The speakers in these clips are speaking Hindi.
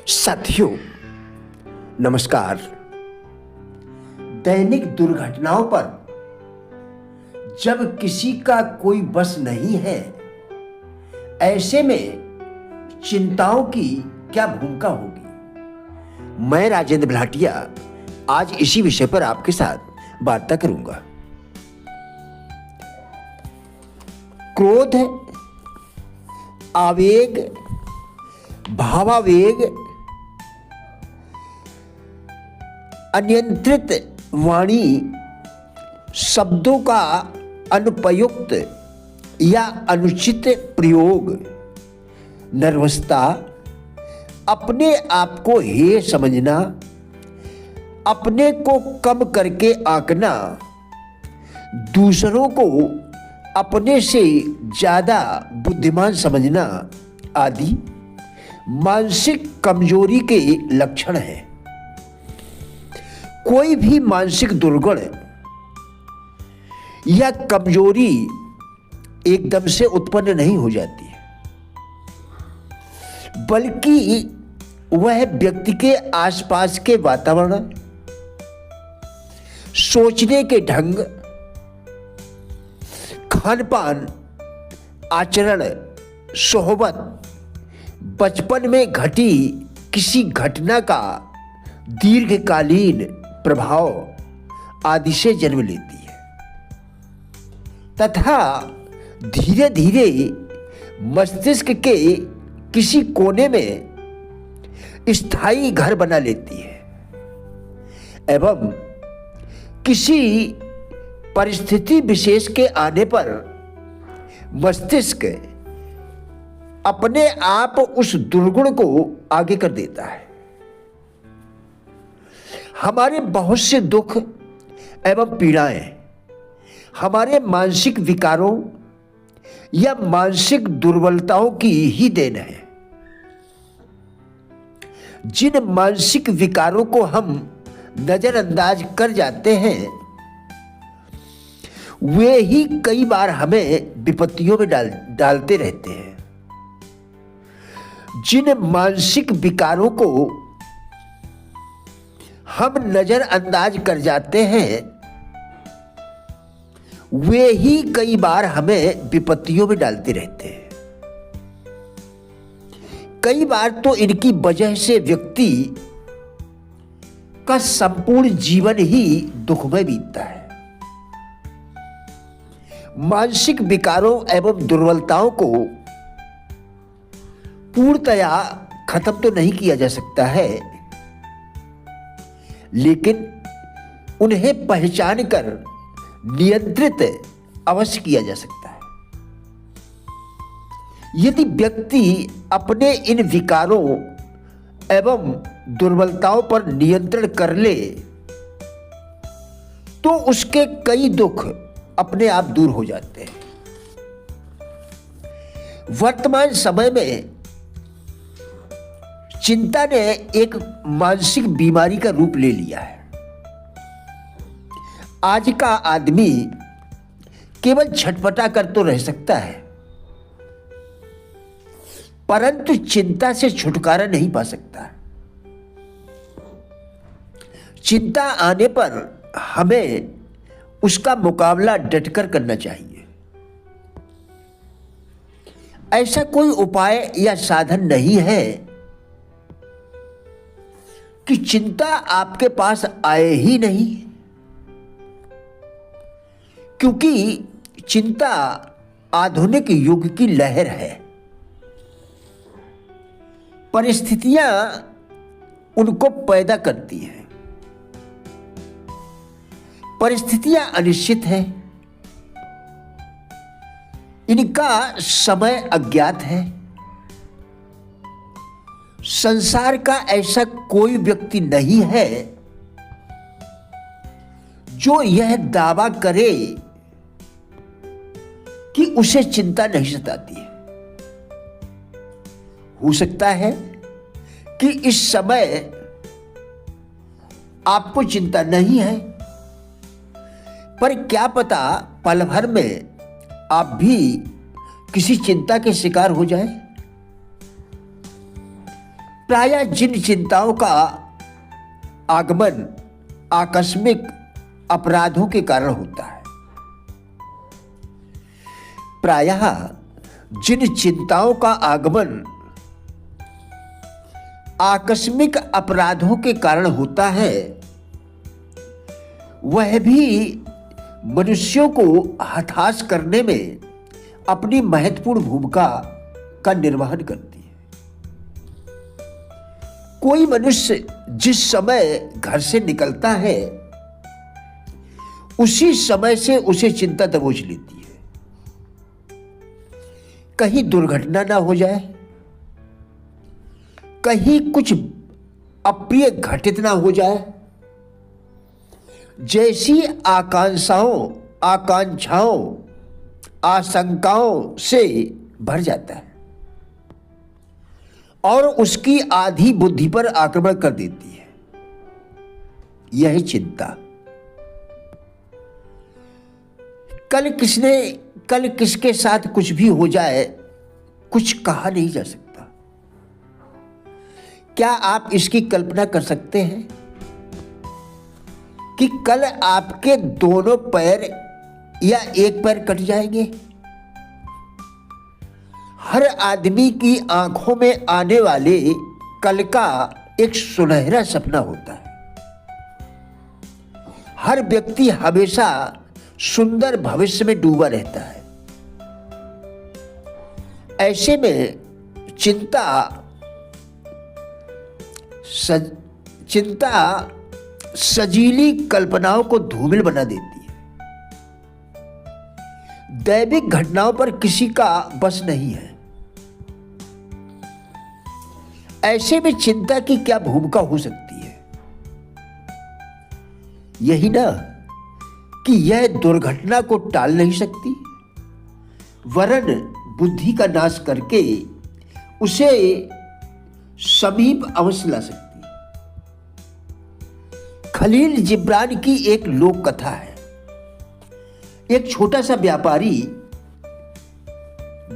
साथियों नमस्कार। दैनिक दुर्घटनाओं पर जब किसी का कोई बस नहीं है, ऐसे में चिंताओं की क्या भूमिका होगी, मैं राजेंद्र भाटिया आज इसी विषय पर आपके साथ वार्ता करूंगा। क्रोध, आवेग, भावावेग, अनियंत्रित वाणी, शब्दों का अनुपयुक्त या अनुचित प्रयोग, नर्वसता, अपने आप को हेय समझना, अपने को कम करके आंकना, दूसरों को अपने से ज्यादा बुद्धिमान समझना आदि मानसिक कमजोरी के लक्षण हैं। कोई भी मानसिक दुर्गुण या कमजोरी एकदम से उत्पन्न नहीं हो जाती है, बल्कि वह व्यक्ति के आसपास के वातावरण, सोचने के ढंग, खान-पान, आचरण, सोहबत, बचपन में घटी किसी घटना का दीर्घकालीन प्रभाव आदि से जन्म लेती है तथा धीरे धीरे मस्तिष्क के किसी कोने में स्थायी घर बना लेती है एवं किसी परिस्थिति विशेष के आने पर मस्तिष्क अपने आप उस दुर्गुण को आगे कर देता है। हमारे बहुत से दुख एवं पीड़ाएं हमारे मानसिक विकारों या मानसिक दुर्बलताओं की ही देन है। जिन मानसिक विकारों को हम नजरअंदाज कर जाते हैं, वे ही कई बार हमें विपत्तियों में डालते रहते हैं। जिन मानसिक विकारों को हम नजरअंदाज कर जाते हैं, वे ही कई बार हमें विपत्तियों में डालते रहते हैं। कई बार तो इनकी वजह से व्यक्ति का संपूर्ण जीवन ही दुखमय बीतता है। मानसिक विकारों एवं दुर्बलताओं को पूर्णतया खत्म तो नहीं किया जा सकता है, लेकिन उन्हें पहचान कर नियंत्रित अवश्य किया जा सकता है। यदि व्यक्ति अपने इन विकारों एवं दुर्बलताओं पर नियंत्रण कर ले, तो उसके कई दुख अपने आप दूर हो जाते हैं। वर्तमान समय में चिंता ने एक मानसिक बीमारी का रूप ले लिया है। आज का आदमी केवल छटपटा कर तो रह सकता है, परंतु चिंता से छुटकारा नहीं पा सकता। चिंता आने पर हमें उसका मुकाबला डटकर करना चाहिए। ऐसा कोई उपाय या साधन नहीं है कि चिंता आपके पास आए ही नहीं, क्योंकि चिंता आधुनिक युग की लहर है। परिस्थितियां उनको पैदा करती हैं। परिस्थितियां अनिश्चित हैं, इनका समय अज्ञात है। संसार का ऐसा कोई व्यक्ति नहीं है जो यह दावा करे कि उसे चिंता नहीं सताती है। हो सकता है कि इस समय आपको चिंता नहीं है, पर क्या पता पल भर में आप भी किसी चिंता के शिकार हो जाएं। प्रायः जिन चिंताओं का आगमन आकस्मिक अपराधों के कारण होता है, प्रायः जिन चिंताओं का आगमन आकस्मिक अपराधों के कारण होता है, वह भी मनुष्यों को हताश करने में अपनी महत्वपूर्ण भूमिका का निर्वहन करती है। कोई मनुष्य जिस समय घर से निकलता है, उसी समय से उसे चिंता दबोच लेती है। कहीं दुर्घटना ना हो जाए, कहीं कुछ अप्रिय घटित ना हो जाए, जैसी आकांक्षाओं आशंकाओं से भर जाता है और उसकी आधी बुद्धि पर आक्रमण कर देती है। यही चिंता। कल किसके साथ कुछ भी हो जाए, कुछ कहा नहीं जा सकता। क्या आप इसकी कल्पना कर सकते हैं कि कल आपके दोनों पैर या एक पैर कट जाएंगे? हर आदमी की आंखों में आने वाले कल का एक सुनहरा सपना होता है। हर व्यक्ति हमेशा सुंदर भविष्य में डूबा रहता है। ऐसे में चिंता सजीली कल्पनाओं को धूमिल बना देती है। दैविक घटनाओं पर किसी का बस नहीं है। ऐसे में चिंता की क्या भूमिका हो सकती है? यही ना कि यह दुर्घटना को टाल नहीं सकती, वरन बुद्धि का नाश करके उसे समीप अवश्य ला सकती है। खलील जिब्रान की एक लोक कथा है। एक छोटा सा व्यापारी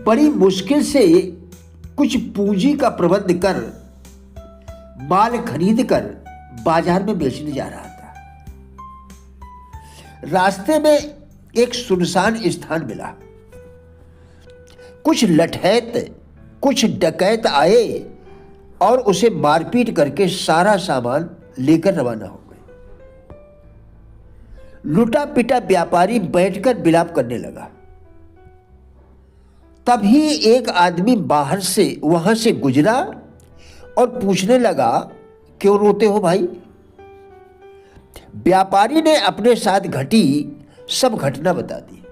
बड़ी मुश्किल से कुछ पूंजी का प्रबंध कर माल खरीद कर बाजार में बेचने जा रहा था। रास्ते में एक सुनसान स्थान मिला। कुछ डकैत आए और उसे मारपीट करके सारा सामान लेकर रवाना हो गए। लुटा पिटा व्यापारी बैठकर विलाप करने लगा। तभी एक आदमी बाहर से वहां से गुजरा और पूछने लगा, क्यों रोते हो भाई? व्यापारी ने अपने साथ घटी सब घटना बता दी।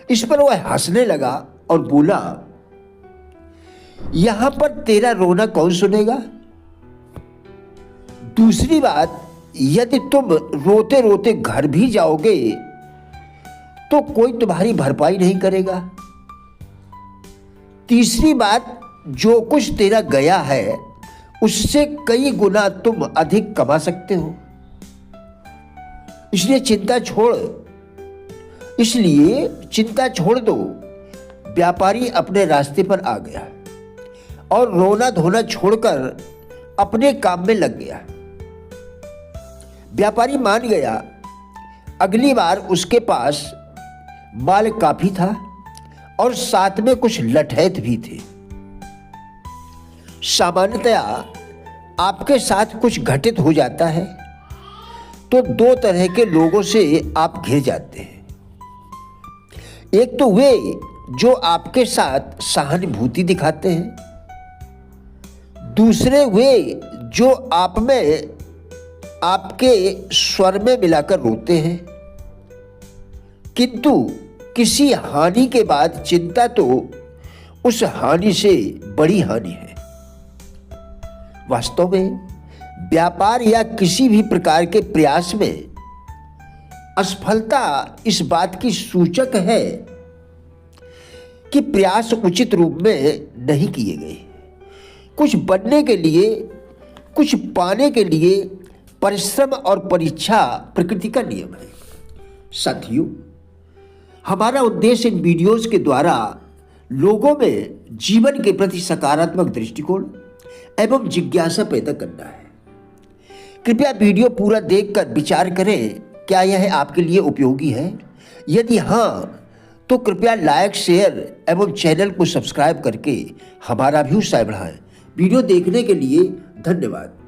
इस पर वह हंसने लगा और बोला, यहां पर तेरा रोना कौन सुनेगा? दूसरी बात, यदि तुम रोते रोते घर भी जाओगे तो कोई तुम्हारी भरपाई नहीं करेगा। तीसरी बात, जो कुछ तेरा गया है उससे कई गुना तुम अधिक कमा सकते हो। इसलिए चिंता छोड़ दो। व्यापारी अपने रास्ते पर आ गया और रोना धोना छोड़कर अपने काम में लग गया। व्यापारी मान गया। अगली बार उसके पास माल काफी था और साथ में कुछ लठैत भी थे। सामान्यतया आपके साथ कुछ घटित हो जाता है तो दो तरह के लोगों से आप घिर जाते हैं। एक तो वे जो आपके साथ सहानुभूति दिखाते हैं, दूसरे वे जो आप में आपके स्वर में मिलाकर रोते हैं। किंतु किसी हानि के बाद चिंता तो उस हानि से बड़ी हानि है। वास्तव में व्यापार या किसी भी प्रकार के प्रयास में असफलता इस बात की सूचक है कि प्रयास उचित रूप में नहीं किए गए। कुछ बनने के लिए, कुछ पाने के लिए परिश्रम और परीक्षा प्रकृति का नियम है। साथियों, हमारा उद्देश्य इन वीडियोस के द्वारा लोगों में जीवन के प्रति सकारात्मक दृष्टिकोण एवं जिज्ञासा पैदा करना है। कृपया वीडियो पूरा देखकर विचार करें, क्या यह आपके लिए उपयोगी है? यदि हाँ, तो कृपया लाइक, शेयर एवं चैनल को सब्सक्राइब करके हमारा भी उत्साह बढ़ाएं। वीडियो देखने के लिए धन्यवाद।